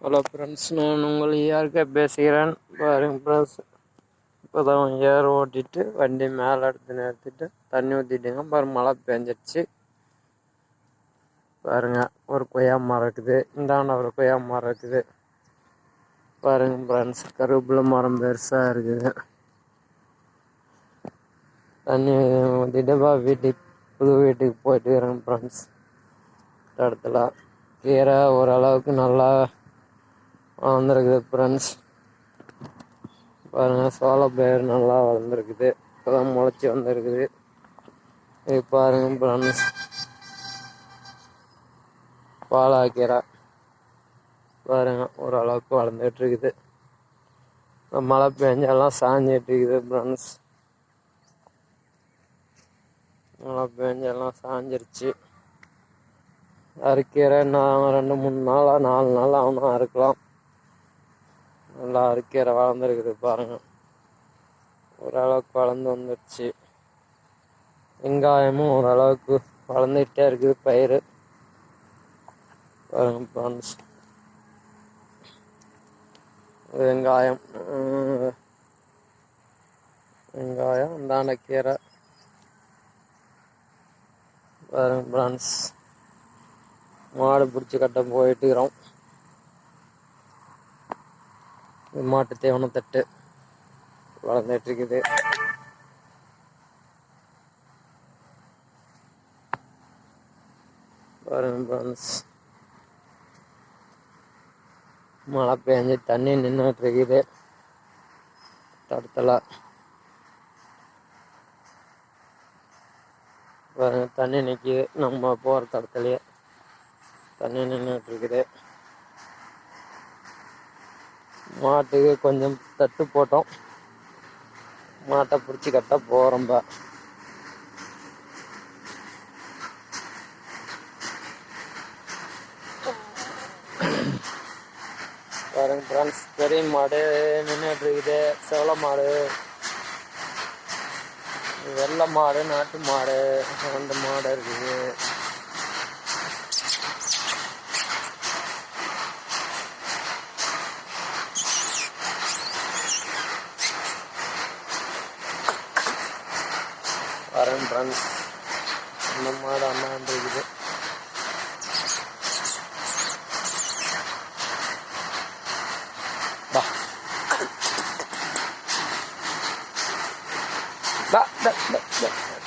Hello friends, நான் உங்கள் ARK பேசுகிறேன். பாருங்க ஃப்ரெண்ட்ஸ், இப்போ தான் ஏர் ஓட்டிட்டு வண்டி மேலே எடுத்து நிறுத்திட்டு தண்ணி ஊற்றிட்டுங்க. பாருங்க, மழை பெஞ்சிடுச்சு. பாருங்க, ஒரு கொய்யா மரம் இருக்குது, இந்தாண்ட ஒரு கொய்யா மரம் இருக்குது. பாருங்க ஃப்ரெண்ட்ஸ், கருவேப்பிலை மரம் பெருசாக இருக்குது. தண்ணி ஊற்றிட்டு வீட்டுக்கு புது வீட்டுக்கு போயிட்டு இருக்கிறேங்க ஃப்ரெண்ட்ஸ். இடத்துல கீரை ஓரளவுக்கு நல்லா வளர்ந்துருக்குது ஃப்ரெண்ட்ஸ். பாருங்க, சோளப்பயிர் நல்லா வளர்ந்துருக்குது, இப்போதான் முளைச்சி வந்துருக்குது. இது பாருங்க ஃப்ரெண்ட்ஸ், பாலாக்கீரை பாருங்க ஓரளவுக்கு வளர்ந்துட்டு இருக்குது. மழை பெஞ்செல்லாம் சாஞ்சிட்டு இருக்குது ஃப்ரெண்ட்ஸ். மழை பெஞ்செல்லாம் சாஞ்சிருச்சு. அறுக்கீரை நான் 2-3 நாளா 4 நாள் ஆகணும் அறுக்கலாம். நல்லா அறுக்கீரை வளர்ந்துருக்குது பாருங்க, ஓரளவுக்கு வளர்ந்து வந்துடுச்சு. வெங்காயமும் ஓரளவுக்கு வளர்ந்துகிட்டே இருக்குது பயிர். பாருங்க ஃப்ரெண்ட்ஸ், வெங்காயம் இந்தாண்ட கீரை பாருங்க ஃப்ரெண்ட்ஸ். மாடு பிடிச்சி கட்ட போயிட்டு இருக்கிறோம். மாட்டு தீவன தட்டு வளர்ந்துட்டு இருக்குது. பாருங்க ஃப்ரெண்ட்ஸ், மழை பெஞ்சு தண்ணி நின்றுட்டு இருக்குது தடத்துல. பாருங்க, தண்ணி நிற்கிது, நம்ம போகிற தடத்துலையே தண்ணி நின்றுட்டு இருக்குது. மாட்டுக்கு கொஞ்சம் தட்டு போட்டோம், மாட்டை பிடிச்சி கட்ட போகிறோம்ப. பாருங்க ஃப்ரெண்ட்ஸ், பெரிய மாடு நின்றுட்டு இருக்குது, செவல மாடு, வெள்ளை மாடு, நாட்டு மாடு, 2 மாடு இருக்குது. பாருங்க ஃப்ரெண்ட்ஸ், அந்த மாடு அண்ணாண்டு இருக்குது. Ba, ba, ba, ba.